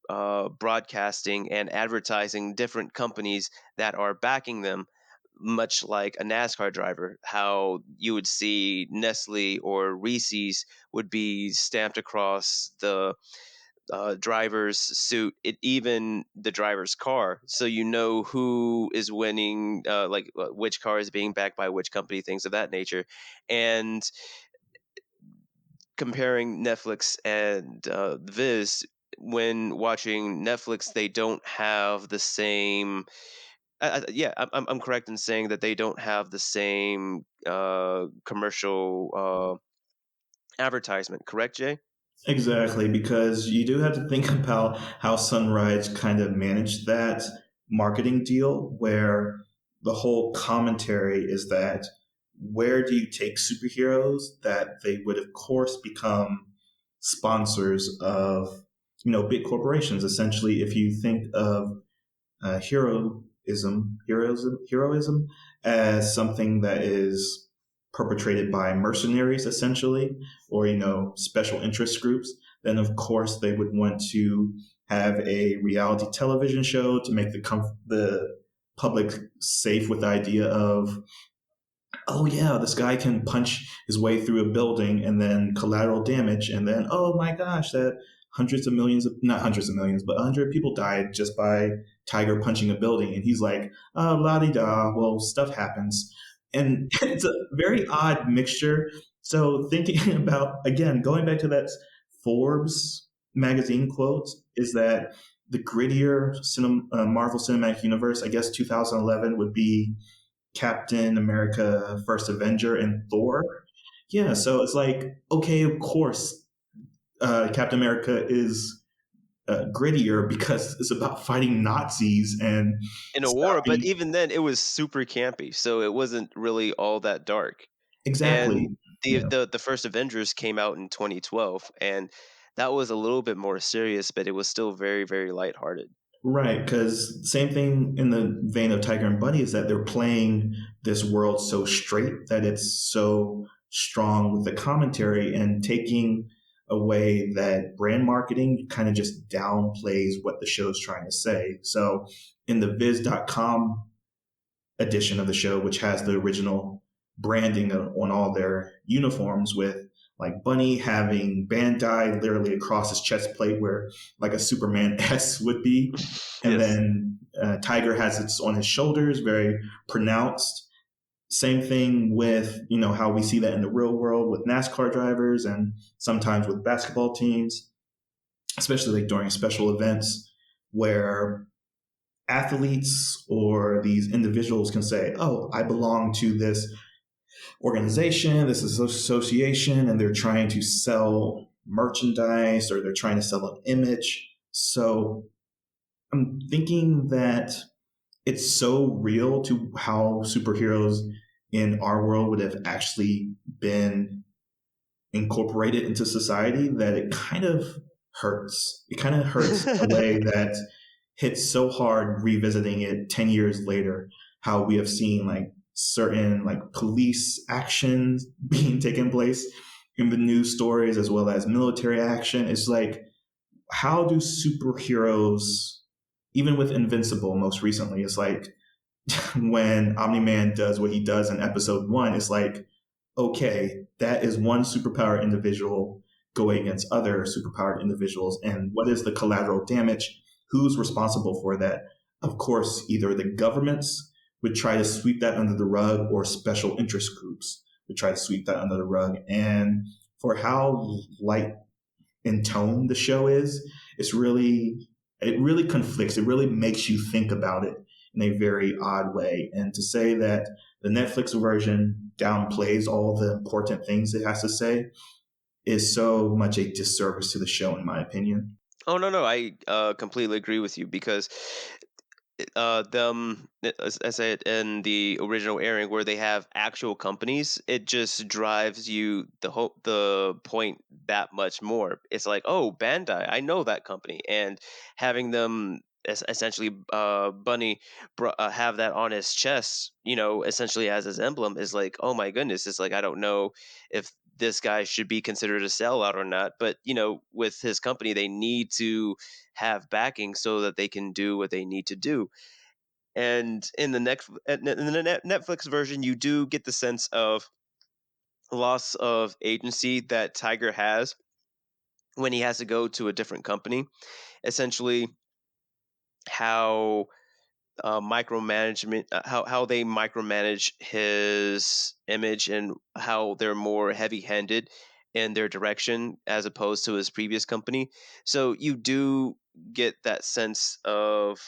broadcasting and advertising different companies that are backing them, much like a NASCAR driver. How you would see Nestle or Reese's would be stamped across the driver's suit, even the driver's car, so you know who is winning, which car is being backed by which company, things of that nature. And comparing Netflix and Viz, when watching Netflix, they don't have the same. Yeah, I'm correct in saying that they don't have the same commercial advertisement. Correct, Jay? Exactly, because you do have to think about how Sunrise kind of managed that marketing deal, where the whole commentary is that where do you take superheroes that they would, of course, become sponsors of, big corporations. Essentially, if you think of heroism as something that is perpetrated by mercenaries, essentially, or special interest groups, then of course they would want to have a reality television show to make the public safe with the idea of, oh yeah, this guy can punch his way through a building and then collateral damage, and then oh my gosh, that hundreds of millions, not hundreds of millions, but 100 people died just by Tiger punching a building, and he's like, oh, la di da, well, stuff happens, and it's a very odd mixture. So thinking about again, going back to that Forbes magazine quote, is that the grittier Marvel Cinematic Universe, I guess 2011 would be Captain America, First Avenger, and Thor. Yeah, so it's like, okay, of course, Captain America is grittier because it's about fighting Nazis and In a war, but stopping. even then, it was super campy, so it wasn't really all that dark. Exactly. And the Yeah. the the first Avengers came out in 2012, and that was a little bit more serious, but it was still very, very lighthearted. Right, because same thing in the vein of Tiger and Bunny is that they're playing this world so straight that it's so strong with the commentary and taking away that brand marketing kind of just downplays what the show's trying to say. So in the Viz.com edition of the show, which has the original branding on all their uniforms with like Bunny having Bandai literally across his chest plate where like a Superman S would be. And Yes. then Tiger has it on his shoulders, very pronounced. Same thing with, how we see that in the real world with NASCAR drivers and sometimes with basketball teams, especially like during special events where athletes or these individuals can say, oh, I belong to this organization, this is association, and they're trying to sell merchandise or they're trying to sell an image. So I'm thinking that it's so real to how superheroes in our world would have actually been incorporated into society that it kind of hurts. It kind of hurts in a way that hits so hard revisiting it 10 years later, how we have seen like certain like police actions being taken place in the news stories as well as military action. It's like, how do superheroes, even with Invincible most recently, it's like when Omni-Man does what he does in episode one, it's like, okay, that is one superpowered individual going against other superpowered individuals. And what is the collateral damage? Who's responsible for that? Of course, either the governments would try to sweep that under the rug or special interest groups would try to sweep that under the rug. And for how light in tone the show is, it really conflicts. It really makes you think about it in a very odd way. And to say that the Netflix version downplays all the important things it has to say is so much a disservice to the show, in my opinion. Oh no, no, I completely agree with you because as I said in the original airing where they have actual companies, it just drives you the point that much more. It's like, oh, Bandai, I know that company, and having them essentially Bunny have that on his chest, essentially as his emblem is like, oh my goodness, it's like I don't know if this guy should be considered a sellout or not, but with his company, they need to have backing so that they can do what they need to do. And in the Netflix version, you do get the sense of loss of agency that Tiger has when he has to go to a different company. Essentially, how micromanagement, how they micromanage his image, and how they're more heavy-handed in their direction as opposed to his previous company. So you do get that sense of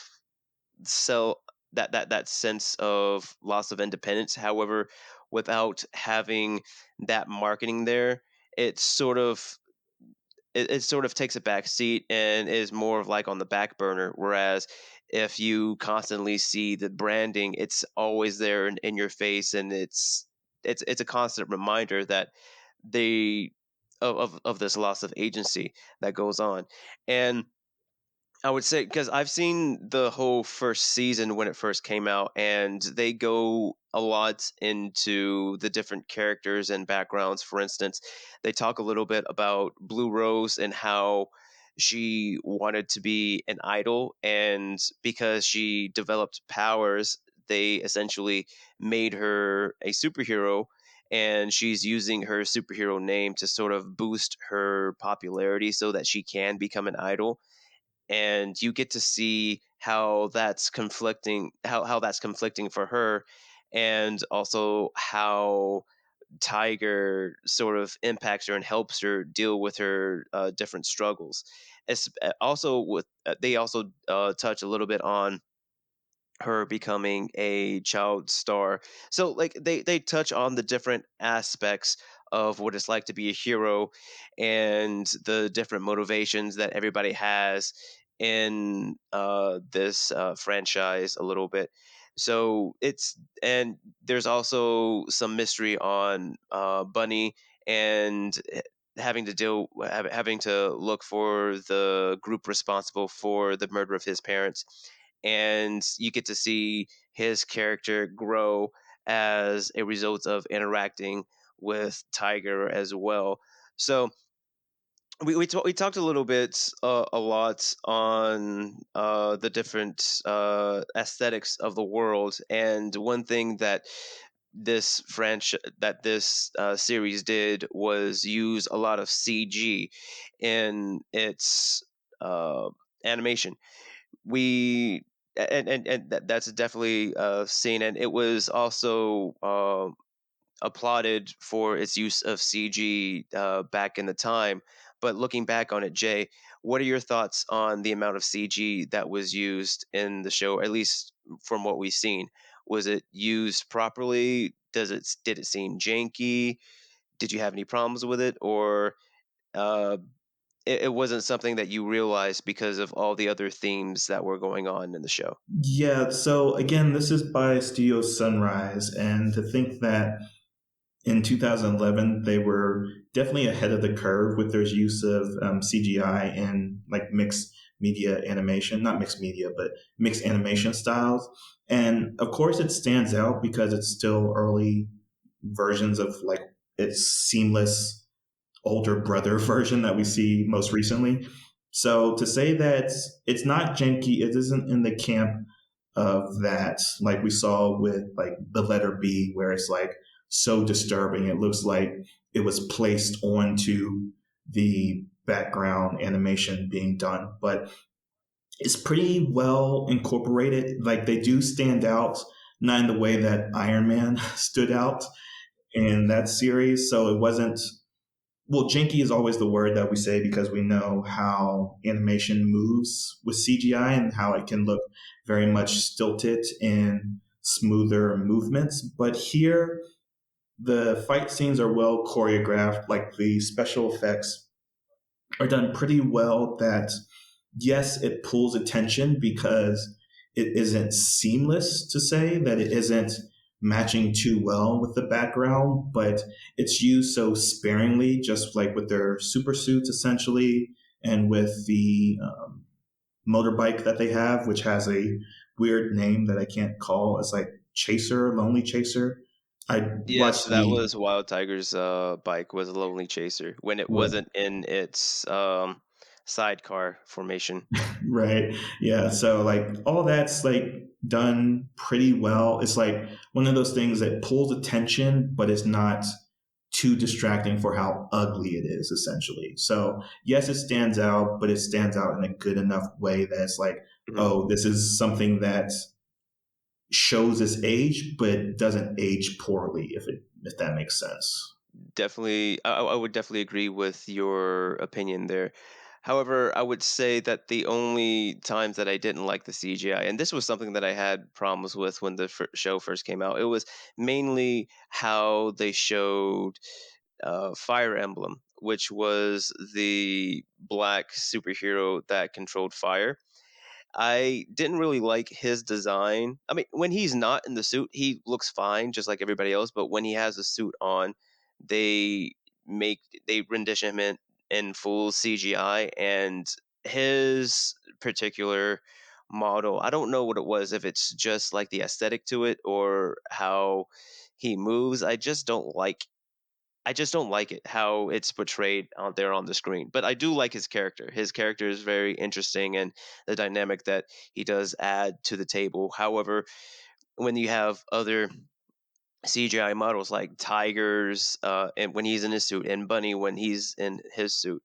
so that sense of loss of independence. However, without having that marketing there, it sort of it sort of takes a back seat and is more of like on the back burner. Whereas if you constantly see the branding, it's always there in your face, and it's a constant reminder that they of this loss of agency that goes on. And I would say because I've seen the whole first season when it first came out, and they go a lot into the different characters and backgrounds. For instance, they talk a little bit about Blue Rose and how she wanted to be an idol, and because she developed powers, they essentially made her a superhero. And she's using her superhero name to sort of boost her popularity so that she can become an idol. And you get to see how that's conflicting for her, and also how Tiger sort of impacts her and helps her deal with her different struggles. Also with they also touch a little bit on her becoming a child star. So like they touch on the different aspects of what it's like to be a hero, and the different motivations that everybody has in this franchise a little bit. So it's and there's also some mystery on Bunny, and having to look for the group responsible for the murder of his parents. And you get to see his character grow as a result of interacting with Tiger as well. So we talked a little bit, a lot on the different aesthetics of the world, and one thing that this series did was use a lot of CG in its uh, animation. We and that's definitely seen, and it was also applauded for its use of CG back in the time. But looking back on it, Jay, what are your thoughts on the amount of CG that was used in the show? At least from what we've seen, was it used properly? Did it seem janky? Did you have any problems with it, or uh, it wasn't something that you realized because of all the other themes that were going on in the show? Yeah, so again, this is by Studio Sunrise, and to think that in 2011 they were definitely ahead of the curve with their use of CGI and like mixed media animation, not mixed media, but mixed animation styles. And of course, it stands out because it's still early versions of like its seamless older brother version that we see most recently. So to say that it's not janky, it isn't in the camp of that, like we saw with like the letter B, where it's like so disturbing. It looks like it was placed onto the background animation being done, but it's pretty well incorporated. Like they do stand out, not in the way that Iron Man stood out in that series. So it wasn't, well, janky is always the word that we say because we know how animation moves with CGI and how it can look very much stilted in smoother movements. But here, the fight scenes are well choreographed, like the special effects are done pretty well. That yes, it pulls attention because it isn't seamless, to say that it isn't matching too well with the background, but it's used so sparingly, just like with their super suits essentially, and with the motorbike that they have, which has a weird name that I can't call. It's like Chaser, Lonely Chaser. I Yes, watched that the was Wild Tiger's bike was a Lonely Chaser when it what wasn't in its sidecar formation. right, yeah. So like all that's like done pretty well. It's like one of those things that pulls attention, but it's not too distracting for how ugly it is, essentially. So yes, it stands out, but it stands out in a good enough way that it's like, Mhm. oh, this is something that shows its age, but doesn't age poorly, if that makes sense. Definitely, I would definitely agree with your opinion there. However, I would say that the only times that I didn't like the CGI, and this was something that I had problems with when the show first came out, it was mainly how they showed Fire Emblem, which was the black superhero that controlled fire. I didn't really like his design. I mean, when he's not in the suit, he looks fine, just like everybody else. But when he has a suit on, they make they rendition him in full CGI, and his particular model, I don't know what it was, if it's just like the aesthetic to it or how he moves. I just don't like it how it's portrayed out there on the screen. But I do like his character. His character is very interesting and the dynamic that he does add to the table. However, when you have other CGI models like Tigers, and when he's in his suit, and Bunny when he's in his suit,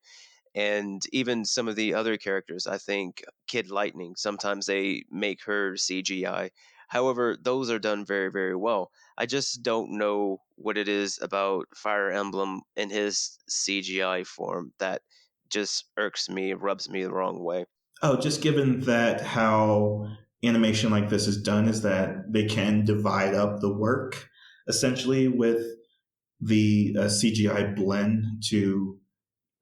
and even some of the other characters, I think Kid Lightning, sometimes they make her CGI. However, those are done very, very well. I just don't know what it is about Fire Emblem in his CGI form that just irks me, rubs me the wrong way. Oh, just given that how animation like this is done is that they can divide up the work essentially with the CGI blend to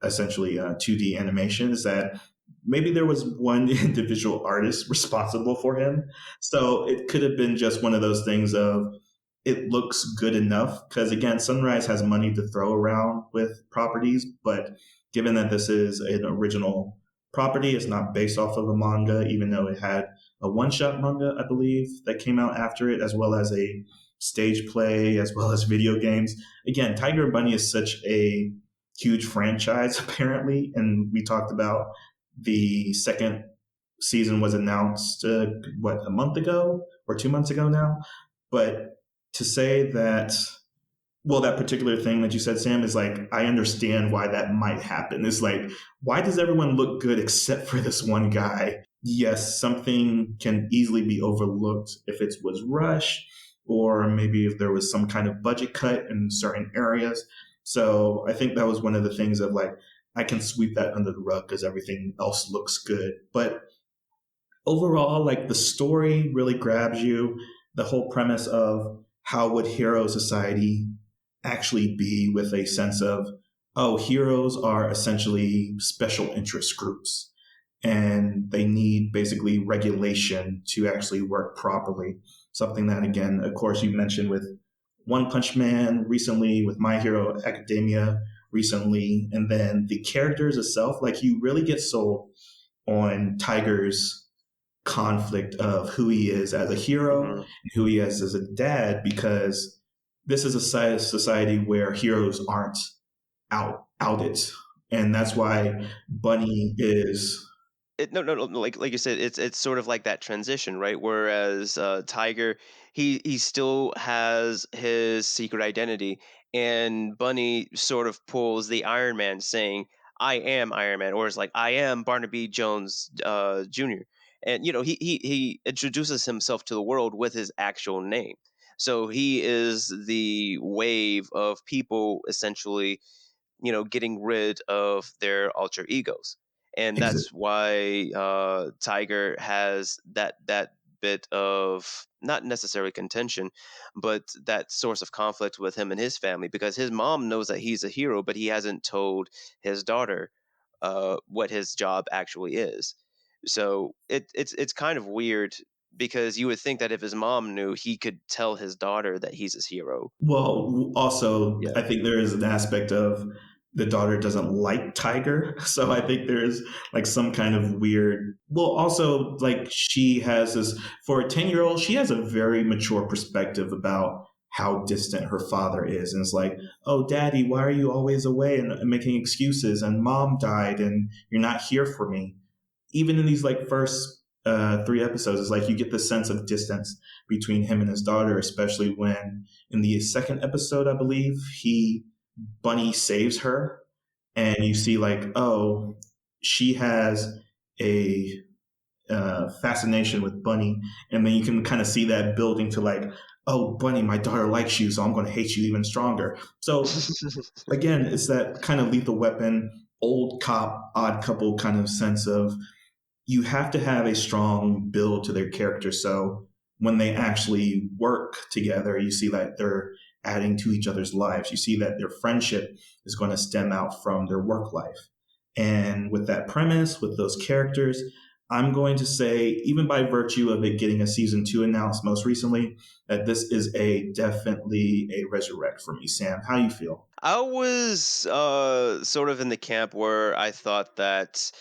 essentially 2D animation, is that maybe there was one individual artist responsible for him. So it could have been just one of those things of it looks good enough. Because again, Sunrise has money to throw around with properties, but given that this is an original property, it's not based off of a manga, even though it had a one shot manga, I believe, that came out after it, as well as a stage play, as well as video games. Again, Tiger and Bunny is such a huge franchise apparently, and we talked about the second season was announced a month ago or 2 months ago now. But to say that, well, that particular thing that you said, Sam, is like, I understand why that might happen. It's like, why does everyone look good except for this one guy? Yes, something can easily be overlooked if it was rushed, or maybe if there was some kind of budget cut in certain areas. So I think that was one of the things of like, I can sweep that under the rug because everything else looks good. But overall, like the story really grabs you. The whole premise of how would hero society actually be, with a sense of, oh, heroes are essentially special interest groups and they need basically regulation to actually work properly. Something that, again, of course, you mentioned with One Punch Man recently, with My Hero Academia recently, and then the characters itself, like you really get sold on Tiger's conflict of who he is as a hero Hmm. and who he is as a dad, because this is a society where heroes aren't outed, and that's why Bunny is No, no, no, like you said, it's sort of like that transition, right? Whereas Tiger, he still has his secret identity, and Bunny sort of pulls the Iron Man, saying, "I am Iron Man," or it's like, "I am Barnaby Jones Jr." And he introduces himself to the world with his actual name, so he is the wave of people essentially getting rid of their alter egos, and exit. that's why Tiger has that bit of not necessarily contention, but that source of conflict with him and his family because his mom knows that he's a hero, but he hasn't told his daughter what his job actually is. So it's kind of weird because you would think that if his mom knew, he could tell his daughter that he's his hero. Well, also, Yeah. I think there is an aspect of the daughter doesn't like Tiger. So I think there's like some kind of weird. Well, also, like she has this, for a 10-year-old, she has a very mature perspective about how distant her father is. And it's like, oh, daddy, why are you always away and making excuses? And mom died and you're not here for me. Even in these like first 3 episodes, it's like you get this sense of distance between him and his daughter, especially when in the second episode, I believe, he Bunny saves her, and you see like, oh, she has a fascination with Bunny, and then you can kind of see that building to like, oh, Bunny, my daughter likes you, so I'm going to hate you even stronger. So again, it's that kind of Lethal Weapon, old cop, odd couple kind of sense of you have to have a strong build to their character. So when they actually work together, you see that they're adding to each other's lives. You see that their friendship is going to stem out from their work life. And with that premise, with those characters, I'm going to say, even by virtue of it getting a season 2 announced most recently, that this is a definitely a resurrect for me. Sam, how you feel? I was sort of in the camp where I thought that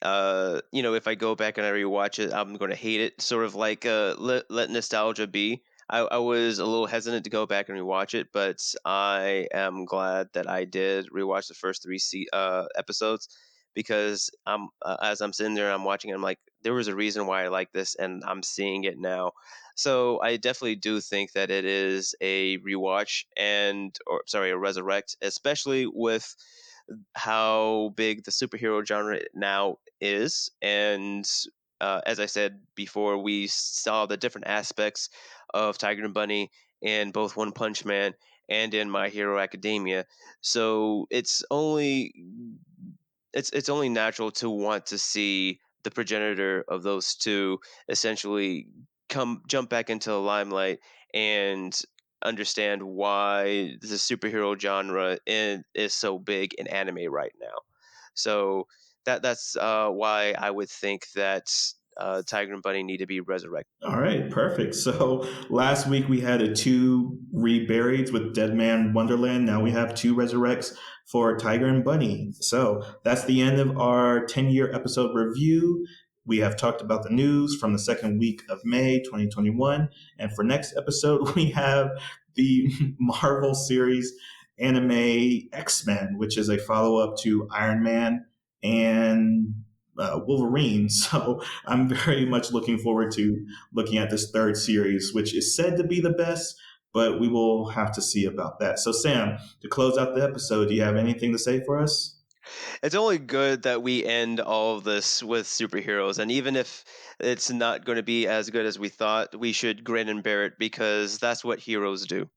if I go back and I rewatch it, I'm going to hate it. Sort of like let nostalgia be. I was a little hesitant to go back and rewatch it, but I am glad that I did rewatch the first three episodes because as I'm sitting there, I'm watching it, I'm like, there was a reason why I like this, and I'm seeing it now. So I definitely do think that it is a rewatch or sorry, a resurrect, especially with how big the superhero genre now is. And as I said before, we saw the different aspects of Tiger and Bunny in both One Punch Man and in My Hero Academia. So it's only natural to want to see the progenitor of those two essentially come jump back into the limelight and understand why the superhero genre is so big in anime right now. So that's why I would think that Tiger and Bunny need to be resurrected. All right, perfect. So last week we had a two reburieds with Dead Man Wonderland. Now we have two resurrects for Tiger and Bunny. So that's the end of our 10-year episode review. We have talked about the news from the second week of May 2021. And for next episode, we have the Marvel series anime X-Men, which is a follow-up to Iron Man and Wolverine. So I'm very much looking forward to looking at this third series, which is said to be the best, but we will have to see about that. So, Sam, to close out the episode, do you have anything to say for us? It's only good that we end all of this with superheroes, and even if it's not going to be as good as we thought, we should grin and bear it because that's what heroes do.